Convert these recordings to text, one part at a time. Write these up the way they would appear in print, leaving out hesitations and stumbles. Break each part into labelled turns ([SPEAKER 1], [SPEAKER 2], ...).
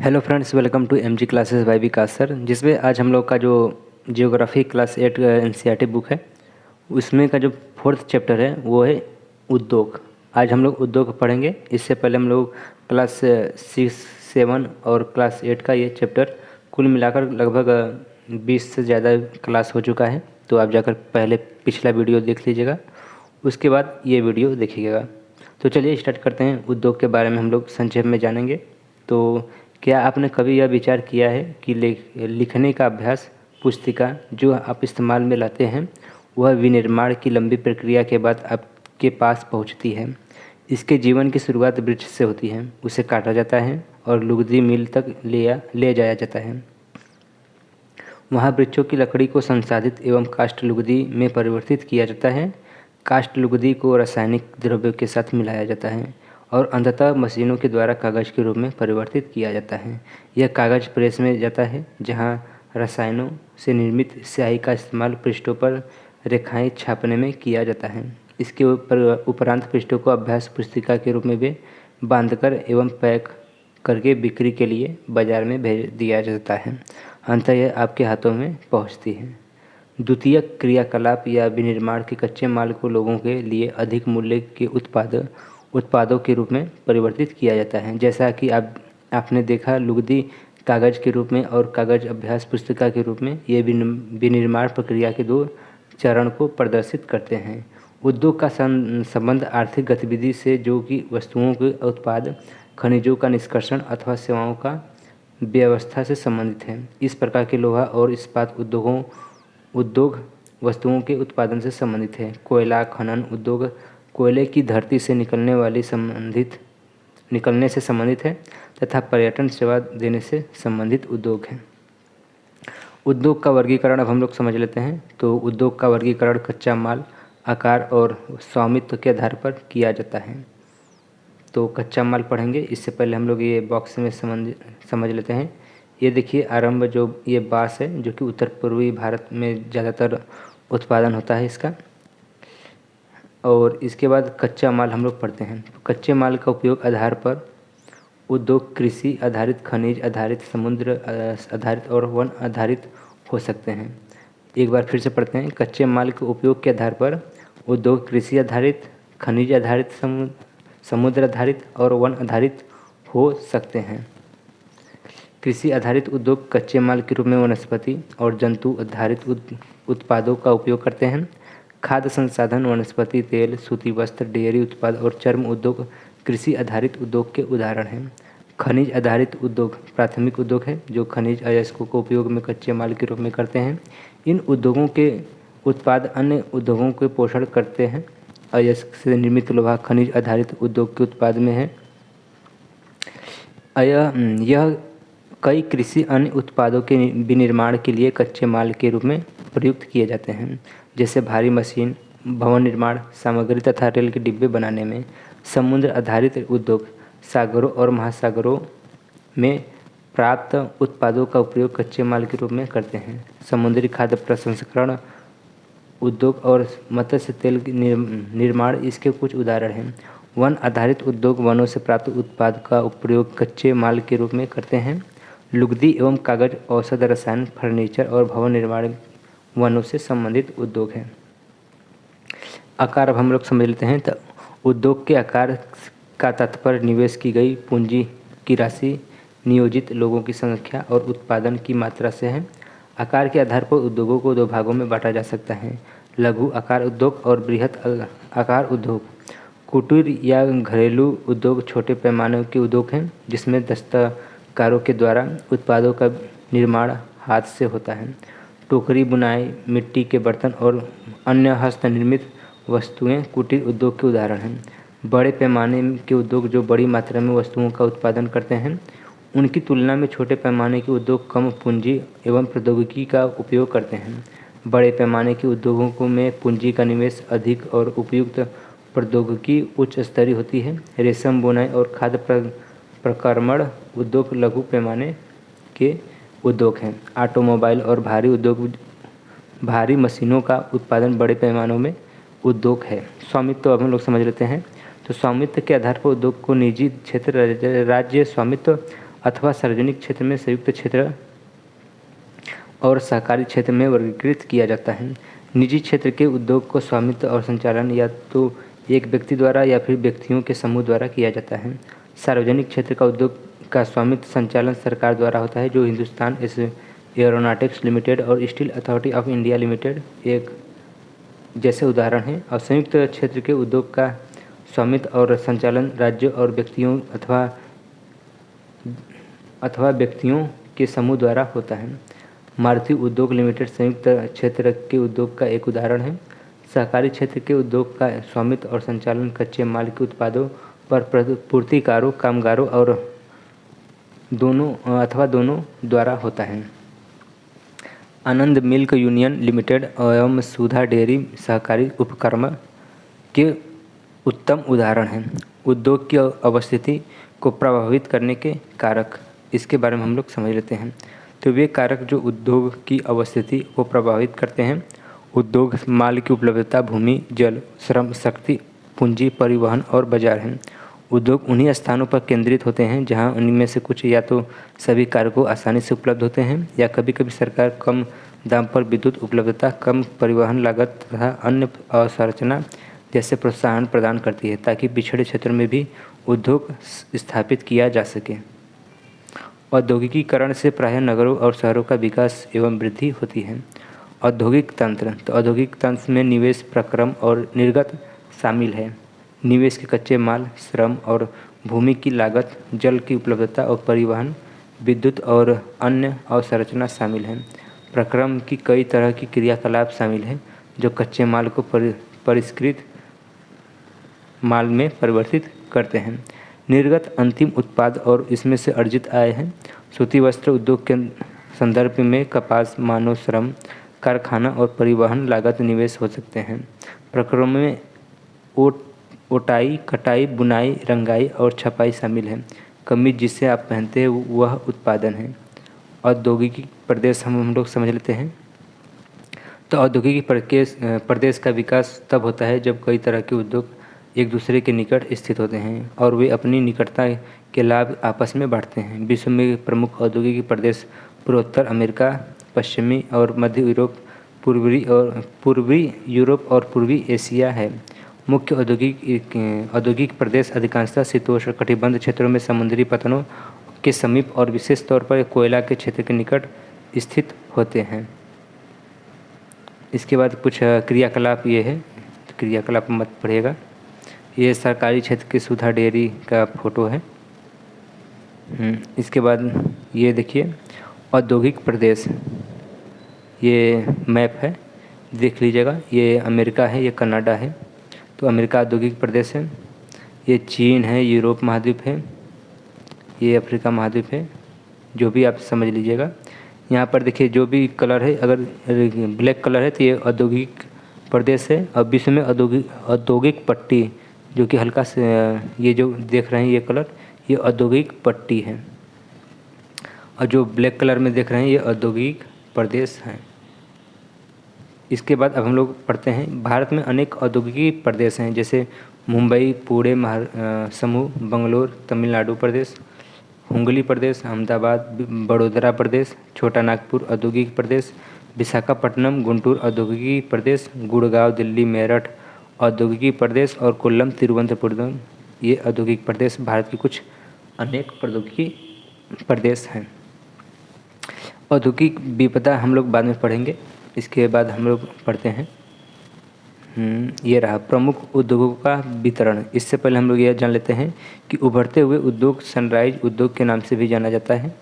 [SPEAKER 1] Hello friends, welcome to MG classes by Vikas sir. जिसमें आज हम लोग का जो जियोग्राफी क्लास 8 एनसीईआरटी बुक है उसमें का जो फोर्थ चैप्टर है वो है उद्योग। आज हम लोग उद्योग पढ़ेंगे। इससे पहले हम लोग क्लास 6, 7 और क्लास 8 का ये चैप्टर कुल मिलाकर लगभग 20 से ज़्यादा क्लास हो चुका है। तो आप जाकर पहले पिछला वीडियो देख लीजिएगा, उसके बाद ये वीडियो देखिएगा। तो चलिए स्टार्ट करते हैं। उद्योग के बारे में हम लोग संक्षेप में जानेंगे। तो क्या आपने कभी यह विचार किया है कि लिखने का अभ्यास पुस्तिका जो आप इस्तेमाल में लाते हैं वह विनिर्माण की लंबी प्रक्रिया के बाद आपके पास पहुंचती है। इसके जीवन की शुरुआत वृक्ष से होती है, उसे काटा जाता है और लुगदी मिल तक ले जाया जाता है। वहाँ वृक्षों की लकड़ी को संसाधित एवं काष्ठ लुगदी में परिवर्तित किया जाता है। काष्ठ लुगदी को रासायनिक द्रव्यों के साथ मिलाया जाता है और अंततः मशीनों के द्वारा कागज़ के रूप में परिवर्तित किया जाता है। यह कागज़ प्रेस में जाता है जहाँ रसायनों से निर्मित स्याही का इस्तेमाल पृष्ठों पर रेखाएं छापने में किया जाता है। इसके उपरांत पृष्ठों को अभ्यास पुस्तिका के रूप में भी बांधकर एवं पैक करके बिक्री के लिए बाजार में भेज दिया जाता है। अंततः यह आपके हाथों में पहुंचती है। द्वितीयक क्रियाकलाप या विनिर्माण के कच्चे माल को लोगों के लिए अधिक मूल्य के उत्पादों के रूप में परिवर्तित किया जाता है। जैसा कि आपने देखा, लुगदी कागज़ के रूप में और कागज़ अभ्यास पुस्तिका के रूप में ये विनिर्माण प्रक्रिया के दो चरण को प्रदर्शित करते हैं। उद्योग का संबंध आर्थिक गतिविधि से जो कि वस्तुओं के उत्पाद, खनिजों का निष्कर्षण अथवा सेवाओं का व्यवस्था से संबंधित है। इस प्रकार के लोहा और इस्पात उद्योग वस्तुओं के उत्पादन से संबंधित है। कोयला खनन उद्योग कोयले की धरती से निकलने से संबंधित है तथा पर्यटन सेवा देने से संबंधित उद्योग है। उद्योग का वर्गीकरण अब हम लोग समझ लेते हैं। तो उद्योग का वर्गीकरण कच्चा माल, आकार और स्वामित्व के आधार पर किया जाता है। तो कच्चा माल पढ़ेंगे, इससे पहले हम लोग ये बॉक्स में समझ लेते हैं। ये देखिए आरंभ, जो ये बाँस है जो कि उत्तर पूर्वी भारत में ज़्यादातर उत्पादन होता है इसका। और इसके बाद कच्चा माल हम लोग पढ़ते हैं। कच्चे माल का उपयोग आधार पर उद्योग कृषि आधारित, खनिज आधारित, समुद्र आधारित और वन आधारित हो सकते हैं। एक बार फिर से पढ़ते हैं। कच्चे माल के उपयोग के आधार पर उद्योग कृषि आधारित, खनिज आधारित, समुद्र आधारित और वन आधारित हो सकते हैं। कृषि आधारित उद्योग कच्चे माल के रूप में वनस्पति और जंतु आधारित उत्पादों का उपयोग करते हैं। खाद्य संसाधन, वनस्पति तेल, सूती वस्त्र, डेयरी उत्पाद और चर्म उद्योग कृषि आधारित उद्योग के उदाहरण हैं। खनिज आधारित उद्योग प्राथमिक उद्योग है जो खनिज अयस्कों को उपयोग में कच्चे माल के रूप में करते हैं। इन उद्योगों के उत्पाद अन्य उद्योगों के पोषण करते हैं। अयस्क से निर्मित लोहा खनिज आधारित उद्योग के उत्पाद में है। यह कई कृषि अन्य उत्पादों के विनिर्माण के लिए कच्चे माल के रूप में प्रयुक्त किए जाते हैं, जैसे भारी मशीन, भवन निर्माण सामग्री तथा रेल के डिब्बे बनाने में। समुद्र आधारित उद्योग सागरों और महासागरों में प्राप्त उत्पादों का उपयोग कच्चे माल के रूप में करते हैं। समुद्री खाद्य प्रसंस्करण उद्योग और मत्स्य तेल निर्माण इसके कुछ उदाहरण हैं। वन आधारित उद्योग वनों से प्राप्त उत्पाद का प्रयोग कच्चे माल के रूप में करते हैं। लुगदी एवं कागज, औषध, रसायन, फर्नीचर और भवन निर्माण वनों से संबंधित उद्योग हैं। आकार अब हम लोग समझ लेते हैं। तो उद्योग के आकार का तात्पर्य निवेश की गई पूंजी की राशि, नियोजित लोगों की संख्या और उत्पादन की मात्रा से है। आकार के आधार पर उद्योगों को दो भागों में बांटा जा सकता है, लघु आकार उद्योग और बृहत आकार उद्योग। कुटीर या घरेलू उद्योग छोटे पैमाने के उद्योग हैं जिसमें दस्तकारों के द्वारा उत्पादों का निर्माण हाथ से होता है। टोकरी बुनाई, मिट्टी के बर्तन और अन्य हस्तनिर्मित वस्तुएं कुटीर उद्योग के उदाहरण हैं। बड़े पैमाने के उद्योग जो बड़ी मात्रा में वस्तुओं का उत्पादन करते हैं, उनकी तुलना में छोटे पैमाने के उद्योग कम पूंजी एवं प्रौद्योगिकी का उपयोग करते हैं। बड़े पैमाने के उद्योगों में पूंजी का निवेश अधिक और उपयुक्त प्रौद्योगिकी उच्च स्तरीय होती है। रेशम बुनाई और खाद्य प्रक्रमण उद्योग लघु पैमाने के उद्योग हैं। ऑटोमोबाइल और भारी उद्योग, भारी मशीनों का उत्पादन बड़े पैमानों में उद्योग है। स्वामित्व अब हम लोग समझ लेते हैं। तो स्वामित्व के आधार पर उद्योग को निजी क्षेत्र, राज्य स्वामित्व अथवा सार्वजनिक क्षेत्र में संयुक्त क्षेत्र और सहकारी क्षेत्र में वर्गीकृत किया जाता है। निजी क्षेत्र के उद्योग को स्वामित्व और संचालन या तो एक व्यक्ति द्वारा या फिर व्यक्तियों के समूह द्वारा किया जाता है। सार्वजनिक क्षेत्र का उद्योग का स्वामित्व संचालन सरकार द्वारा होता है, जो हिंदुस्तान एरोनॉटिक्स लिमिटेड और steel authority of India limited एक जैसे उदाहरण हैं। और संयुक्त क्षेत्र के उद्योग का स्वामित्व और संचालन राज्यों और व्यक्तियों अथवा व्यक्तियों के समूह द्वारा होता है। मारुति उद्योग लिमिटेड संयुक्त क्षेत्र के उद्योग का एक उदाहरण है। सहकारी क्षेत्र के उद्योग का स्वामित्व और संचालन कच्चे माल के उत्पादों पर पूर्तिकारों, कामगारों और दोनों द्वारा होता है। आनंद मिल्क यूनियन लिमिटेड एवं सुधा डेयरी सहकारी उपक्रम के उत्तम उदाहरण हैं। उद्योग की अवस्थिति को प्रभावित करने के कारक, इसके बारे में हम लोग समझ लेते हैं। तो वे कारक जो उद्योग की अवस्थिति को प्रभावित करते हैं: उद्योग माल की उपलब्धता, भूमि, जल, श्रम, शक्ति, पूंजी, परिवहन और बाजार हैं। उद्योग उन्हीं स्थानों पर केंद्रित होते हैं जहां उनमें से कुछ या तो सभी कारकों आसानी से उपलब्ध होते हैं, या कभी कभी सरकार कम दाम पर विद्युत उपलब्धता, कम परिवहन लागत तथा अन्य अवसंरचना जैसे प्रोत्साहन प्रदान करती है, ताकि पिछड़े क्षेत्रों में भी उद्योग स्थापित किया जा सके। औद्योगिकीकरण से प्रायः नगरों और शहरों का विकास एवं वृद्धि होती है। औद्योगिक तंत्र, तो औद्योगिक तंत्र में निवेश, प्रक्रम और निर्गत शामिल है। निवेश के कच्चे माल, श्रम और भूमि की लागत, जल की उपलब्धता और परिवहन, विद्युत और अन्य अवसंरचना शामिल हैं। प्रक्रम की कई तरह की क्रियाकलाप शामिल हैं जो कच्चे माल को परिष्कृत माल में परिवर्तित करते हैं। निर्गत अंतिम उत्पाद और इसमें से अर्जित आय है। सूती वस्त्र उद्योग के संदर्भ में कपास, मानव श्रम, कारखाना और परिवहन लागत निवेश हो सकते हैं। प्रक्रम में ओटाई, कटाई, बुनाई, रंगाई और छपाई शामिल है। कमीज जिसे आप पहनते हैं वह उत्पादन है। औद्योगिक प्रदेश हम लोग समझ लेते हैं। तो औद्योगिक प्रदेश का विकास तब होता है जब कई तरह के उद्योग एक दूसरे के निकट स्थित होते हैं और वे अपनी निकटता के लाभ आपस में बांटते हैं। विश्व में प्रमुख औद्योगिक प्रदेश पूर्वोत्तर अमेरिका, पश्चिमी और मध्य यूरोप, पूर्वी यूरोप और पूर्वी एशिया है। मुख्य औद्योगिक प्रदेश अधिकांशतः शीतोष्ण कटिबंध क्षेत्रों में समुद्री पतनों के समीप और विशेष तौर पर कोयला के क्षेत्र के निकट स्थित होते हैं। इसके बाद कुछ क्रियाकलाप ये है, क्रियाकलाप मत पढ़िएगा। ये सरकारी क्षेत्र की सुधा डेयरी का फोटो है। इसके बाद ये देखिए औद्योगिक प्रदेश, ये मैप है, देख लीजिएगा। ये अमेरिका है, ये कनाडा है, तो अमेरिका औद्योगिक प्रदेश है। ये चीन है, यूरोप महाद्वीप है, ये अफ्रीका महाद्वीप है, जो भी आप समझ लीजिएगा। यहाँ पर देखिए जो भी कलर है, अगर ब्लैक कलर है तो ये औद्योगिक प्रदेश है। और विश्व में औद्योगिक पट्टी जो कि हल्का से ये जो देख रहे हैं ये कलर, ये औद्योगिक पट्टी है। और जो ब्लैक कलर में देख रहे हैं ये औद्योगिक प्रदेश हैं। इसके बाद अब हम लोग पढ़ते हैं, भारत में अनेक औद्योगिक प्रदेश हैं, जैसे मुंबई, पुणे समूह, बंगलोर, तमिलनाडु प्रदेश, हुगली प्रदेश, अहमदाबाद, बड़ोदरा प्रदेश, छोटा नागपुर औद्योगिक प्रदेश, विशाखापट्टनम, गुंटूर औद्योगिक प्रदेश, गुड़गांव, दिल्ली, मेरठ औद्योगिक प्रदेश और कोल्लम, तिरुवनंतपुरम, ये औद्योगिक प्रदेश भारत की कुछ अनेक औद्योगिक प्रदेश हैं। औद्योगिक विपदा हम लोग बाद में पढ़ेंगे। इसके बाद हम लोग पढ़ते हैं, ये रहा प्रमुख उद्योगों का वितरण। इससे पहले हम लोग यह जान लेते हैं कि उभरते हुए उद्योग सनराइज उद्योग के नाम से भी जाना जाता है।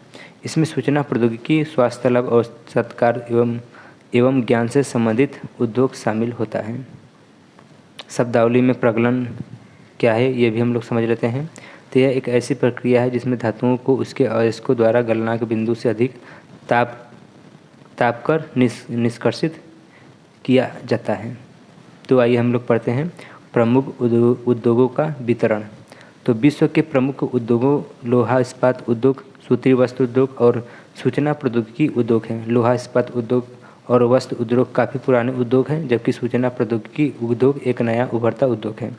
[SPEAKER 1] इसमें सूचना प्रौद्योगिकी, स्वास्थ्य लाभ और सत्कार एवं ज्ञान से संबंधित उद्योग शामिल होता है। शब्दावली में प्रगलन क्या है ये भी हम लोग समझ लेते हैं। तो यह एक ऐसी प्रक्रिया है जिसमें धातुओं को उसके अयस्कों द्वारा गलनांक बिंदु से अधिक ताप कर निष्कर्षित किया जाता है। तो आइए हम लोग पढ़ते हैं प्रमुख उद्योगों का वितरण। तो विश्व के प्रमुख उद्योगों लोहा इस्पात उद्योग, सूती वस्त्र उद्योग और सूचना प्रौद्योगिकी उद्योग हैं। लोहा इस्पात उद्योग और वस्त्र उद्योग काफ़ी पुराने उद्योग हैं, जबकि सूचना प्रौद्योगिकी उद्योग एक नया उभरता उद्योग है।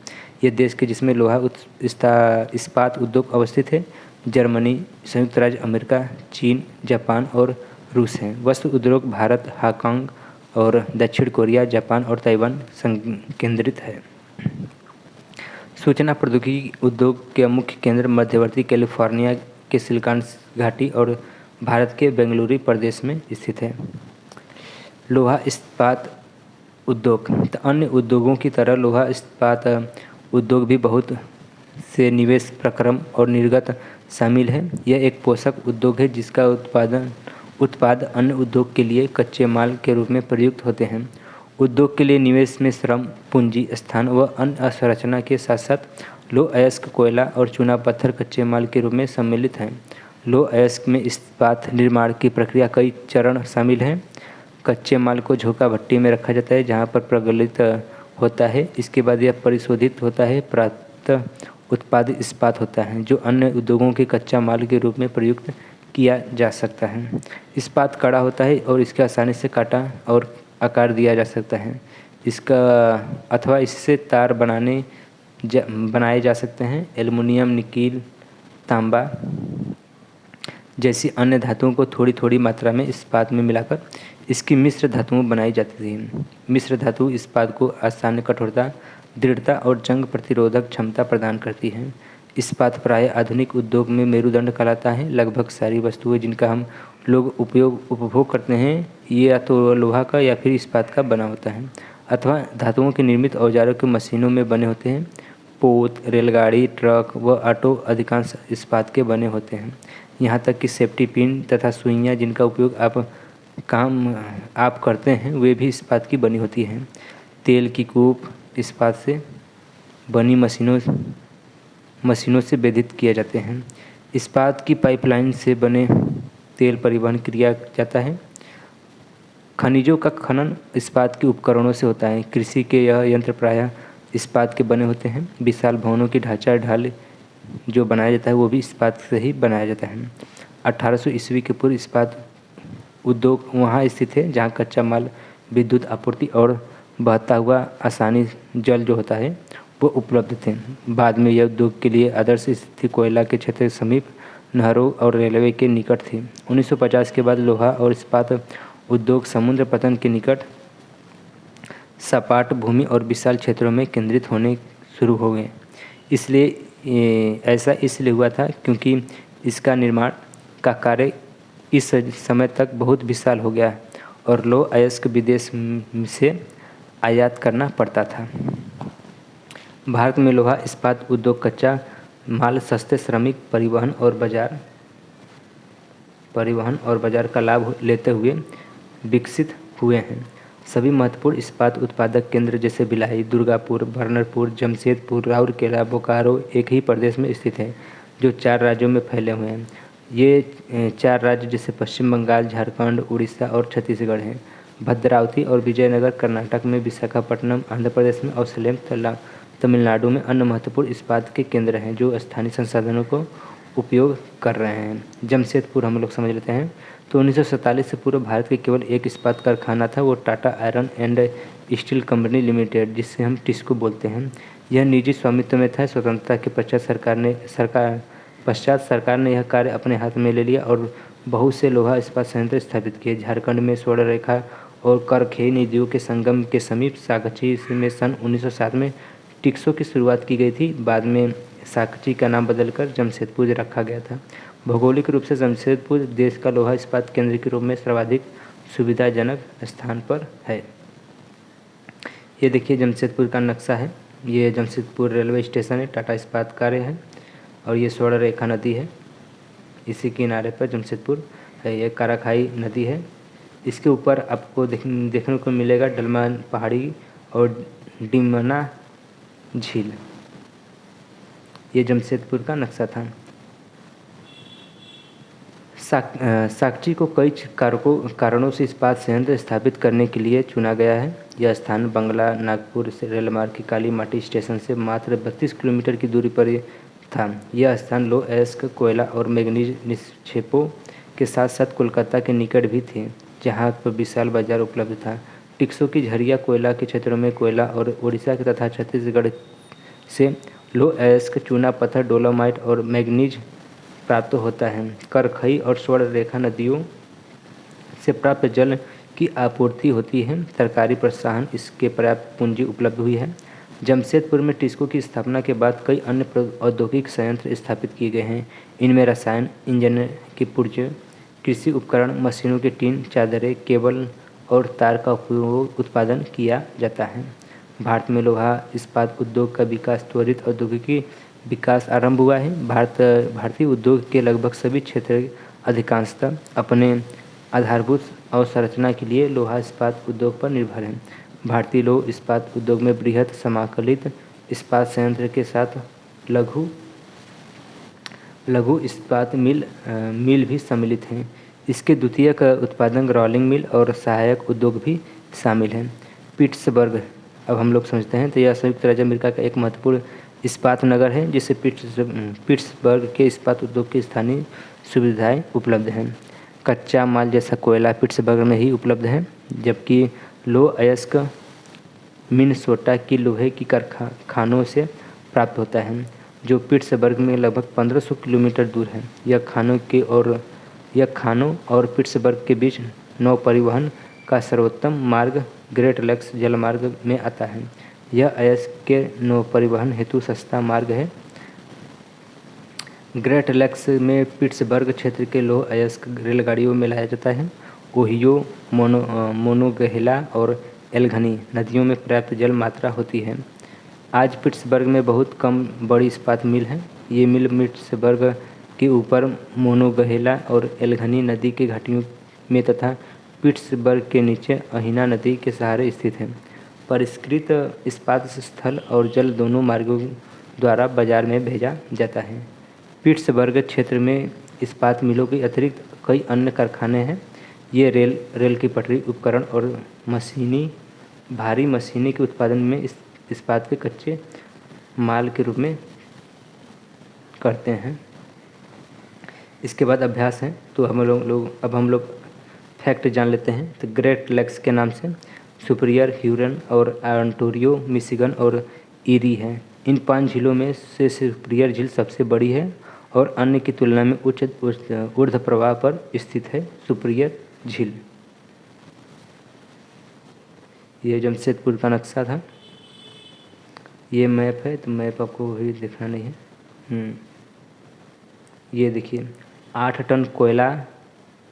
[SPEAKER 1] ये देश के जिसमें लोहा इस्पात उद्योग अवस्थित है, जर्मनी, संयुक्त राज्य अमेरिका, चीन, जापान और रूस हैं। वस्त्र उद्योग भारत, हांगकांग और दक्षिण कोरिया, जापान और ताइवान केंद्रित है। सूचना प्रौद्योगिकी उद्योग के मुख्य केंद्र मध्यवर्ती कैलिफोर्निया के सिलिकॉन घाटी और भारत के बेंगलुरु प्रदेश में स्थित है। लोहा इस्पात उद्योग। तो अन्य उद्योगों की तरह लोहा इस्पात उद्योग भी बहुत से निवेश प्रक्रम और निर्गत शामिल है। यह एक पोषक उद्योग है जिसका उत्पाद अन्य उद्योग के लिए कच्चे माल के रूप में प्रयुक्त होते हैं। उद्योग के लिए निवेश में श्रम, पूंजी, स्थान व अन्य अवसंरचना के साथ साथ लौह अयस्क, कोयला और चूना पत्थर कच्चे माल के रूप में सम्मिलित हैं। लौह अयस्क में इस्पात निर्माण की प्रक्रिया कई चरण शामिल हैं। कच्चे माल को झोंका भट्टी में रखा जाता है जहाँ पर प्रगलित होता है। इसके बाद यह परिशोधित होता है, प्राप्त उत्पादित इस्पात होता है जो अन्य उद्योगों के कच्चा माल के रूप में प्रयुक्त किया जा सकता है। इस्पात कड़ा होता है और इसके आसानी से काटा और आकार दिया जा सकता है। इसका अथवा इससे तार बनाए जा सकते हैं। एल्युमिनियम, निकेल, तांबा जैसी अन्य धातुओं को थोड़ी थोड़ी मात्रा में इस्पात में मिलाकर इसकी मिश्र धातुएं बनाई जाती थी। मिश्र धातु इस्पात को आसान कठोरता, दृढ़ता और जंग प्रतिरोधक क्षमता प्रदान करती है। इस्पात प्रायः आधुनिक उद्योग में मेरुदंड कहलाता है। लगभग सारी वस्तुएं जिनका हम लोग उपभोग करते हैं ये या तो लोहा का या फिर इस्पात का बना होता है अथवा धातुओं के निर्मित औजारों के मशीनों में बने होते हैं। पोत, रेलगाड़ी, ट्रक व ऑटो अधिकांश इस्पात के बने होते हैं। यहाँ तक कि सेफ्टी पिन तथा सुइयाँ जिनका उपयोग आप करते हैं वे भी इस्पात की बनी होती हैं। तेल की कूप इस्पात से बनी मशीनों से वेधित किए जाते हैं। इस्पात की पाइपलाइन से बने तेल परिवहन किया जाता है। खनिजों का खनन इस्पात के उपकरणों से होता है। कृषि के यह यंत्र प्रायः इस्पात के बने होते हैं। विशाल भवनों की ढांचा ढाल जो बनाया जाता है वो भी इस्पात से ही बनाया जाता है। 1800 ईस्वी के पूर्व इस्पात उद्योग वहाँ स्थित है जहाँ कच्चा माल, विद्युत आपूर्ति और बहता हुआ आसानी जल जो होता है वो उपलब्ध थे। बाद में यह उद्योग के लिए आदर्श स्थिति कोयला के क्षेत्र के समीप, नहरों और रेलवे के निकट थी। 1950 के बाद लोहा और इस्पात उद्योग समुद्र पतन के निकट, सपाट भूमि और विशाल क्षेत्रों में केंद्रित होने शुरू हो गए। ऐसा इसलिए हुआ था क्योंकि इसका निर्माण का कार्य इस समय तक बहुत विशाल हो गया और लौह अयस्क विदेश से आयात करना पड़ता था। भारत में लोहा इस्पात उद्योग कच्चा माल, सस्ते श्रमिक, परिवहन और बाजार का लाभ लेते हुए विकसित हुए हैं। सभी महत्वपूर्ण इस्पात उत्पादक केंद्र जैसे भिलाई, दुर्गापुर, बर्नरपुर, जमशेदपुर, राउरकेला, बोकारो एक ही प्रदेश में स्थित है जो 4 राज्यों में फैले हुए हैं। ये 4 राज्य जैसे पश्चिम बंगाल, झारखंड, उड़ीसा और छत्तीसगढ़ हैं। भद्रावती और विजयनगर कर्नाटक में, विशाखापट्टनम आंध्र प्रदेश में और सलेम तमिलनाडु में अन्य महत्वपूर्ण इस्पात के केंद्र हैं जो स्थानीय संसाधनों को उपयोग कर रहे हैं। जमशेदपुर हम लोग समझ लेते हैं। तो 1947 से पूर्व भारत के केवल एक इस्पात कारखाना था, वो Tata iron and steel company limited, जिससे हम टिस्को बोलते हैं। यह निजी स्वामित्व में था। स्वतंत्रता के पश्चात सरकार ने यह कार्य अपने हाथ में ले लिया और बहुत से लोहा इस्पात संयंत्र स्थापित किए। झारखंड में स्वर्णरेखा और करखेई नदियों के संगम के समीप साकची में सन 1907 में टिस्को की शुरुआत की गई थी। बाद में साकची का नाम बदलकर जमशेदपुर रखा गया था। भौगोलिक रूप से जमशेदपुर देश का लोहा इस्पात केंद्र के रूप में सर्वाधिक सुविधाजनक स्थान पर है। ये देखिए जमशेदपुर का नक्शा है। ये जमशेदपुर रेलवे स्टेशन है, टाटा इस्पात कार्य है और ये स्वर्णरेखा नदी है। इसी किनारे पर जमशेदपुर है। ये काराखाई नदी है। इसके ऊपर आपको देखने को मिलेगा डलमान पहाड़ी और डिमना झील। ये जमशेदपुर का नक्शा था। साकची को कई कारणों से इस्पात संयंत्र स्थापित करने के लिए चुना गया है। यह स्थान बंगला नागपुर से रेलमार्ग की काली माटी स्टेशन से मात्र 32 किलोमीटर की दूरी पर था। यह स्थान लौह अयस्क, कोयला और मैग्नीज निक्षेपों के साथ साथ कोलकाता के निकट भी थे जहाँ पर विशाल बाजार उपलब्ध था। टिस्को की झरिया कोयला के क्षेत्रों में कोयला और उड़ीसा के तथा छत्तीसगढ़ से लौह अयस्क, चूना पत्थर, डोलोमाइट और मैग्नीज प्राप्त होता है। करखई और स्वर्णरेखा नदियों से प्राप्त जल की आपूर्ति होती है। सरकारी प्रोत्साहन इसके पर्याप्त पूंजी उपलब्ध हुई है। जमशेदपुर में टिस्को की स्थापना के बाद कई अन्य औद्योगिक संयंत्र स्थापित किए गए हैं। इनमें रसायन इंजन के पुर्जे, कृषि उपकरण, मशीनों के टीन, चादरें, केबल और तार का उपयोग उत्पादन किया जाता है। भारत में लोहा इस्पात उद्योग का विकास त्वरित औद्योगिकी विकास आरंभ हुआ है। भारतीय उद्योग के लगभग सभी क्षेत्र अधिकांशतः अपने आधारभूत अवसंरचना के लिए लोहा इस्पात उद्योग पर निर्भर हैं। भारतीय लौह इस्पात उद्योग में बृहत समाकलित इस्पात संयंत्र के साथ लघु लघु इस्पात मिल भी सम्मिलित हैं। इसके द्वितीयक उत्पादन रोलिंग मिल और सहायक उद्योग भी शामिल हैं। पिट्सबर्ग, अब हम लोग समझते हैं, तो यह संयुक्त राज्य अमेरिका का एक महत्वपूर्ण इस्पात नगर है जिससे पिट्सबर्ग के इस्पात उद्योग की स्थानीय सुविधाएं उपलब्ध हैं। कच्चा माल जैसा कोयला पिट्सबर्ग में ही उपलब्ध है, जबकि लो अयस्क मिनेसोटा की लोहे की खानों से प्राप्त होता है, जो पिट्सबर्ग में लगभग 1500 किलोमीटर दूर है। यह खानों और पिट्सबर्ग के बीच नौ परिवहन का सर्वोत्तम मार्ग ग्रेट लैक्स जलमार्ग में आता है। यह अयस्क के नौ परिवहन हेतु सस्ता मार्ग है। ग्रेट लैक्स में पिट्सबर्ग क्षेत्र के लौह अयस्क रेलगाड़ियों में लाया जाता है। ओहियो, मोनोगहेला और एल्गनी नदियों में पर्याप्त जल मात्रा होती है। आज पिट्सबर्ग में बहुत कम बड़ी इस्पात मिल हैं। ये मिल पिट्सबर्ग के ऊपर मोनोगहेला और एल्गनी नदी की घाटियों में तथा पिट्सबर्ग के नीचे अहिना नदी के सहारे स्थित हैं। परिष्कृत इस्पात स्थल और जल दोनों मार्गों द्वारा बाजार में भेजा जाता है। पिट्सबर्ग क्षेत्र में इस्पात मिलों के अतिरिक्त कई अन्य कारखाने हैं। ये रेल की पटरी, उपकरण और भारी मशीनी के उत्पादन में इस्पात के कच्चे माल के रूप में करते हैं। इसके बाद अभ्यास है, तो हम लोग फैक्ट जान लेते हैं। तो ग्रेट लैक्स के नाम से सुपीरियर, ह्यूरन और ओंटारियो, मिशिगन और ईरी हैं। इन 5 झीलों में से सुपीरियर झील सबसे बड़ी है और अन्य की तुलना में उच्च ऊर्ध्व प्रवाह पर स्थित है। सुपीरियर झील, ये जमशेदपुर का नक्शा था। ये मैप है, तो मैप आपको भी देखना नहीं है। ये देखिए, 8 टन कोयला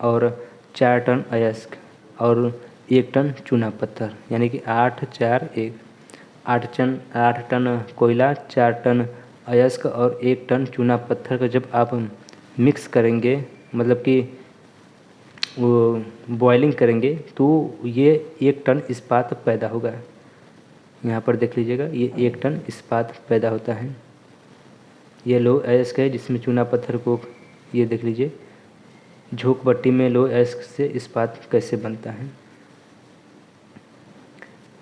[SPEAKER 1] और 4 टन अयस्क और 1 टन चूना पत्थर, यानी कि 8, 4, 1, 8 टन कोयला, 4 टन अयस्क और 1 टन चूना पत्थर का जब आप मिक्स करेंगे, मतलब कि वो बॉइलिंग करेंगे, तो ये 1 टन इस्पात पैदा होगा। यहाँ पर देख लीजिएगा, ये 1 टन इस्पात पैदा होता है। ये लौह अयस्क है जिसमें चूना पत्थर को, ये देख लीजिए, झोंक भट्टी में लौह अयस्क से इस्पात कैसे बनता है।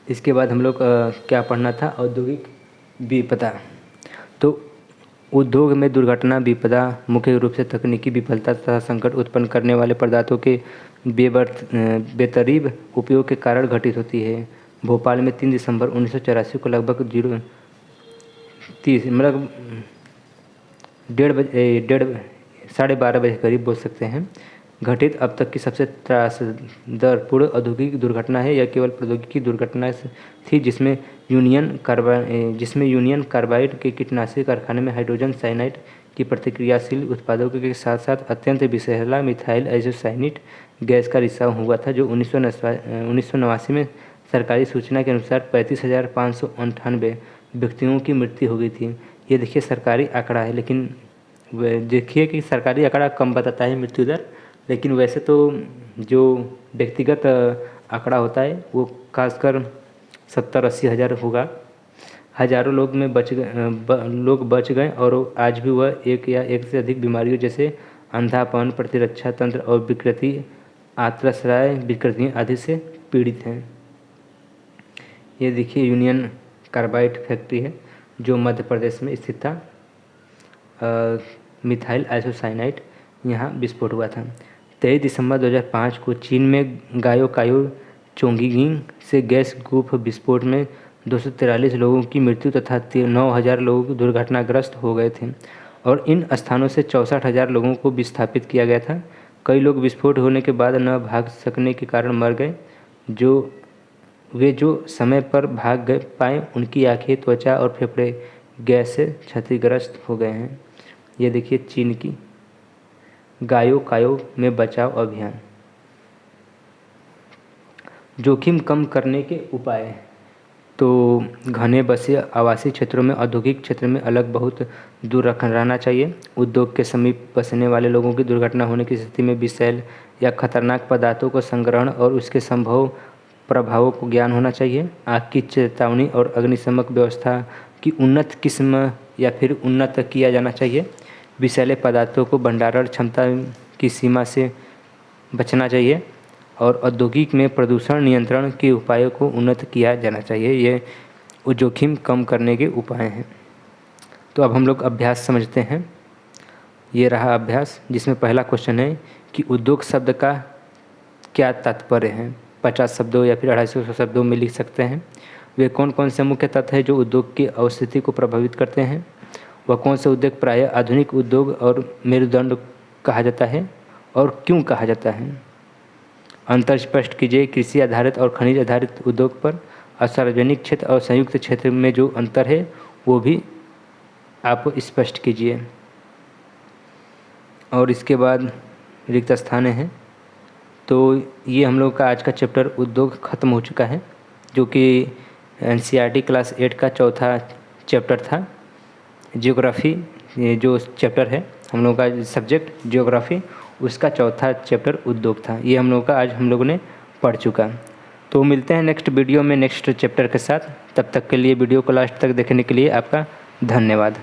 [SPEAKER 1] इसके बाद हम लोग क्या पढ़ना था, औद्योगिक विपदा। तो उद्योग में दुर्घटना विपदा मुख्य रूप से तकनीकी विफलता तथा संकट उत्पन्न करने वाले पदार्थों के बेतरतीब उपयोग के कारण घटित होती है। भोपाल में 3 दिसंबर 1984 को लगभग 12:30 बजे करीब बोल सकते हैं, घटित अब तक की सबसे त्रासदारपूर्ण औद्योगिक दुर्घटना है। यह केवल प्रौद्योगिकी दुर्घटना थी जिसमें यूनियन कार्बाइड के कीटनाशी कारखाने में हाइड्रोजन साइनाइड की प्रतिक्रियाशील उत्पादों के साथ साथ अत्यंत विषैला मिथाइल आइसोसाइनेट गैस का रिसाव हुआ था, जो 1989 में सरकारी सूचना के अनुसार 35,598 व्यक्तियों की मृत्यु हो गई थी। ये देखिए सरकारी आंकड़ा है, लेकिन देखिए कि सरकारी आंकड़ा कम बताता है मृत्यु दर, लेकिन वैसे तो जो व्यक्तिगत आंकड़ा होता है वो खासकर 70-80 हज़ार होगा। हज़ारों लोग बच गए और आज भी वह एक या एक से अधिक बीमारियों जैसे अंधापन, प्रतिरक्षा तंत्र और विकृति, आंत्रशय विकृतियाँ आदि से पीड़ित हैं। ये देखिए यूनियन कार्बाइड फैक्ट्री है जो मध्य प्रदेश में स्थित था। मिथाइल आइसोसाइनाइड यहाँ विस्फोट हुआ था। 23 दिसंबर 2005 को चीन में गायोकायो चोंगकिंग से गैस कूप विस्फोट में 243 लोगों की मृत्यु तथा 9,000 लोग दुर्घटनाग्रस्त हो गए थे। और इन स्थानों से 64,000 लोगों को विस्थापित किया गया था। कई लोग विस्फोट होने के बाद न भाग सकने के कारण मर गए। जो समय पर भाग गए पाए उनकी आँखें, त्वचा और फेफड़े गैस से क्षतिग्रस्त हो गए हैं। ये देखिए चीन की गायो कायो में बचाव अभियान। जोखिम कम करने के उपाय। तो घने बसे आवासीय क्षेत्रों में, औद्योगिक क्षेत्र में अलग बहुत दूर रहना चाहिए। उद्योग के समीप बसने वाले लोगों की दुर्घटना होने की स्थिति में विषैले या खतरनाक पदार्थों को संग्रहण और उसके संभव प्रभावों को ज्ञान होना चाहिए। आग की चेतावनी और अग्निशमन व्यवस्था की उन्नत किस्म या फिर उन्नत किया जाना चाहिए। विषैले पदार्थों को भंडारण क्षमता की सीमा से बचना चाहिए और औद्योगिक में प्रदूषण नियंत्रण के उपायों को उन्नत किया जाना चाहिए। ये जोखिम कम करने के उपाय हैं। तो अब हम लोग अभ्यास समझते हैं। ये रहा अभ्यास, जिसमें पहला क्वेश्चन है कि उद्योग शब्द का क्या तात्पर्य है। 50 शब्दों या फिर 250 शब्दों में लिख सकते हैं। वे कौन कौन से मुख्य तत्व हैं जो उद्योग की अवस्थिति को प्रभावित करते हैं। वह कौन से उद्योग प्रायः आधुनिक उद्योग और मेरुदंड कहा जाता है और क्यों कहा जाता है। अंतर स्पष्ट कीजिए कृषि आधारित और खनिज आधारित उद्योग पर, और सार्वजनिक क्षेत्र और संयुक्त क्षेत्र में जो अंतर है वो भी आप स्पष्ट कीजिए। और इसके बाद रिक्त स्थान हैं। तो ये हम लोग का आज का चैप्टर उद्योग ख़त्म हो चुका है, जो कि एनसीईआरटी क्लास 8 का चौथा चैप्टर था। जियोग्राफी, ये जो चैप्टर है हम लोग का सब्जेक्ट जियोग्राफी, उसका चौथा चैप्टर उद्योग था। ये हम लोग का आज हम लोगों ने पढ़ चुका। तो मिलते हैं नेक्स्ट वीडियो में नेक्स्ट चैप्टर के साथ। तब तक के लिए वीडियो को लास्ट तक देखने के लिए आपका धन्यवाद।